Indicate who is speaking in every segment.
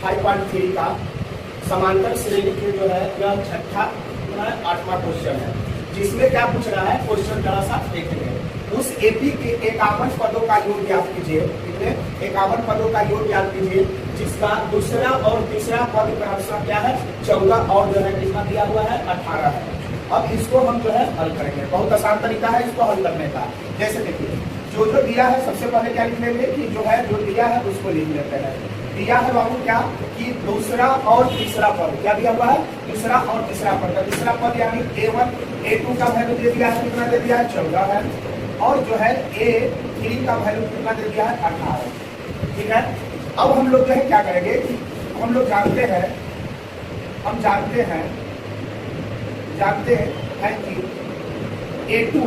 Speaker 1: 5.3 का समांतर श्रेणी के जो है यह छठा 8वां क्वेश्चन है, जिसमें क्या पूछ रहा है क्वेश्चन जरा सा देखेंगे। उस एपी के 51 पदों का योग ज्ञात कीजिए। कितने 51 पदों का योग ज्ञात कीजिए, जिसका दूसरा और तीसरा पद क्रमशः क्या है 14 और जो है कितना दिया हुआ है 18 है। अब इसको हम जो है हल करेंगे, बहुत आसान तरीका है इसको हल करने का। जैसे देखिए जो दिया है सबसे पहले क्या लिख लेंगे कि जो है जो दिया है उसको लिख लेते हैं। दिया है बाबू क्या कि दूसरा और तीसरा पद क्या दिया हुआ है, दूसरा और तीसरा पद। तीसरा पद यानी A1 A2 का वैल्यू दे दिया है, कितना दे दिया है 14 है, और जो है A3 का वैल्यू कितना दे दिया है 18। ठीक है, अब हम लोग जो है क्या करेंगे कि हम लोग जानते हैं कि A2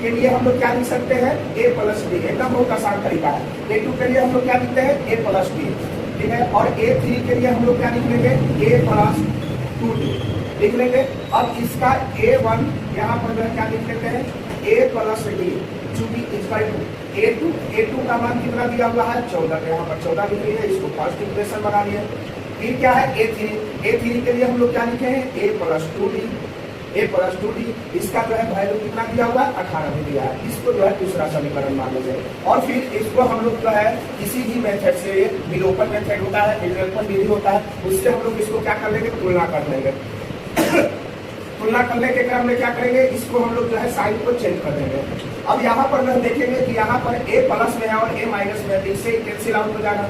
Speaker 1: के लिए हम लोग क्या लिख सकते हैं A प्लस B, एकदम बहुत आसान तरीका है। A2 के लिए हम लोग क्या लिखते हैं A प्लस B, ठीक है, और A3 के लिए हम लोग क्या लिख लेंगे A प्लस 2D लिख लेंगे। अब इसका A1 यहाँ पर जो है क्या लिख लेते हैं A प्लस D, चूंकि A2 का मान कितना दिया हुआ है 14, यहाँ पर 14 लिख लिया, इसको फर्स्ट इक्वेशन बना लिया। फिर क्या है A3 के लिए हम लोग क्या लिखे हैं A प्लस 2D, इसका जो है वैल्यू कितना दिया हुआ है 18 दिया है। इसको जो है दूसरा समीकरण मान लेंगे, और फिर इसको हम लोग जो है किसी भी मेथड से, विलोपन मेथड होता है, विलोपन विधि होता है, उससे हम लोग इसको क्या कर लेंगे तुलना कर लेंगे। तुलना करने के क्रम में क्या करेंगे, इसको हम लोग जो है साइन को चेंज कर देंगे। अब यहाँ पर हम देखेंगे कि यहाँ पर A प्लस में है और A माइनस में है, इससे कैंसिल आउट हो जाएगा।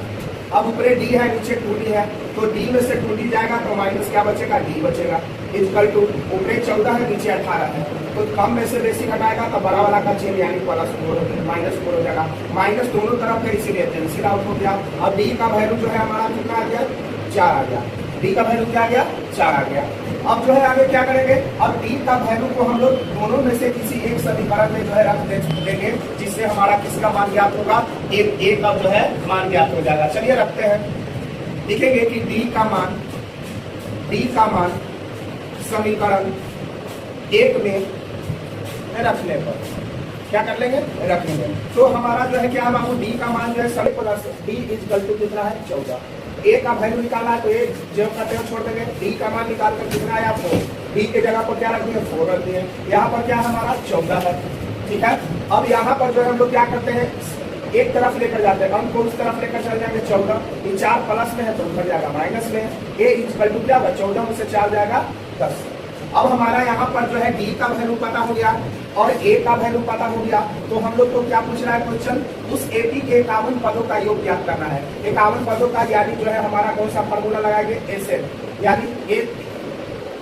Speaker 1: अब ऊपरे D है नीचे 2D है, तो D में से 2D जाएगा तो माइनस क्या बचेगा D बचेगा, इक्वल टू ऊपरे 14 है नीचे 18 है, तो कम में से बेसी घटाएगा तो बड़ा वाला का चिन्ह यानी प्लस 4 माइनस 4 हो जाएगा। माइनस दोनों तरफ है इसीलिए कैंसिल आउट हो गया। अब D का वैल्यू जो है हमारा कितना आ गया 4 आ गया, D का वैल्यू क्या आ गया 4 आ गया। अब जो है आगे क्या करेंगे, अब D का वैल्यू को हम लोग दोनों में से किसी एक समीकरण में जो है रख देंगे, जिससे हमारा किसका मान ज्ञात होगा A का जो है मान ज्ञात हो जाएगा। चलिए रखते हैं, लिखेंगे कि D का मान समीकरण 1 में रखने पर क्या कर लेंगे रख लेंगे, तो हमारा जो है क्या बाबू D का मान जो है सब प्लस D इक्वल टू कितना है 14। A का वैल्यू निकाला है तो A जो करते हैं छोड़ देंगे, D का मान निकाल कर कितना आया 4, D के जगह पर क्या रख दिए 4 रख दिए, यहाँ पर क्या हमारा 14 है। ठीक है, अब यहाँ पर जो है हम लोग क्या करते हैं एक तरफ लेकर जाते हैं, हम को उस तरफ लेकर चल जाएंगे 14, ये 4 प्लस में है तो उधर जाएगा माइनस में, A इक्वल टू क्या होगा 14 में से 4 जाएगा 10। अब हमारा यहाँ पर जो है D का वैल्यू पता हो गया और A का वैल्यू पता हो गया, तो हम लोग को क्या पूछ रहा है क्वेश्चन, उस AP के 51 पदों का योग ज्ञात करना है। 51 पदों का यानी जो है हमारा कौन सा फॉर्मूला लगाएंगे SN, यानी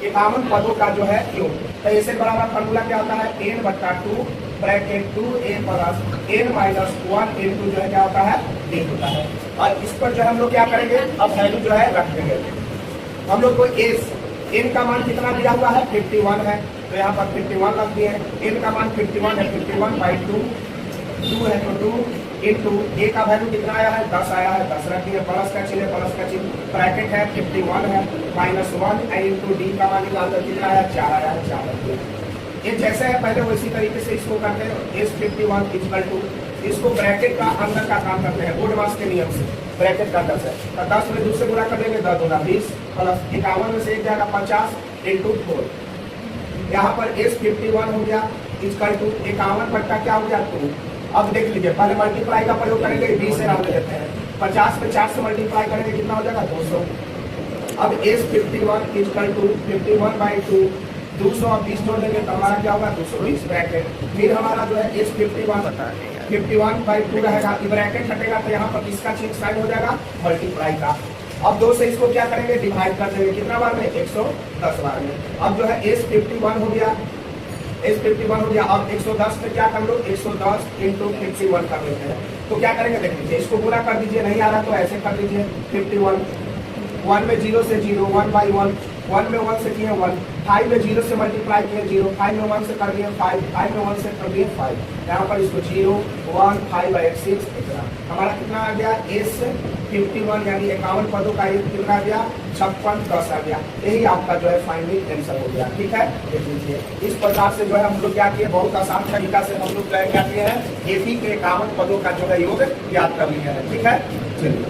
Speaker 1: 51 पदों का जो है योग। तो SN बराबर फॉर्मूला क्या होता है n/2 bracket 2a plus n minus 1 into जो है क्या होता है D होता है। और इस पर जो है हम लोग क्या करेंगे अब वैल्यू जो है रख देंगे। हम लोग को n का मान कितना दिया हुआ है 51 है, तो यहाँ पर 51 रख दिए। n का मान 51 है, 51/2 है तो 2 इंटू A का वैल्यू कितना आया है 10 आया है, 10 रख दिए, प्लस का चिन्ह प्लस का चिन्ह, ब्रैकेट है 51 है माइनस 1 इंटू D का मान निकाल कर कितना आया 4 आया है, 4 रख दिए। ये जैसे है पहले वैसी तरीके से इसको करते हैं S51 इक्वल टू, इसको ब्रैकेट का अंदर का काम करते हैं बोर्ड मास के नियम से। ब्रैकेट का 10 है तो 10 में 2 से गुणा कर देंगे 10 दूना 20 प्लस 51 में से एक जाएगा 50 इंटू 4, यहाँ पर S51 हो गया इक्वल टू 51 बट्टा क्या हो गया 2। अब देख लीजिए पहले मल्टीप्लाई का प्रयोग करेंगे 20 से रख देते हैं, 50 पे 4 से मल्टीप्लाई करेंगे कितना हो जाएगा 200। अब S51 इक्वल टू 51/2 200 और 20 जोड़ देंगे तो हमारा क्या होगा 220 ब्रैकेट। फिर हमारा जो है S51/2 रहेगा, ब्रैकेट हटेगा तो यहाँ पर किसका चिन्ह साइन हो जाएगा मल्टीप्लाई का। अब 2 से इसको क्या करेंगे डिवाइड कर देंगे कितना बार में 110 बार में। अब जो है S51 हो गया, S51 हो गया। अब 110 पे क्या कर लो 110 इंटू 51 कर लेते हैं, तो क्या करेंगे देख लीजिए, इसको पूरा कर दीजिए, नहीं आ रहा तो ऐसे कर दीजिए 51 1 में 0 से 0 1/1, 1 में 1 से किए 1, 5 में 0 से मल्टीप्लाई किए 0, 5 में 1 से कर दिए 5, 5 में 1 से कर दिए 5, यहाँ पर इसको 0 1 5/6 इतना हमारा कितना आ गया S51 यानी 51 पदों का एक कितना आ गया 56 10 आ गया। यही आपका जो है फाइनल आंसर हो गया। ठीक है, देख लीजिए इस प्रकार से जो है हम लोग क्या किए, बहुत आसान तरीका से हम लोग क्या किए हैं AP के 51 पदों का जो है योग ज्ञात कर लिए हैं। ठीक है, चलिए।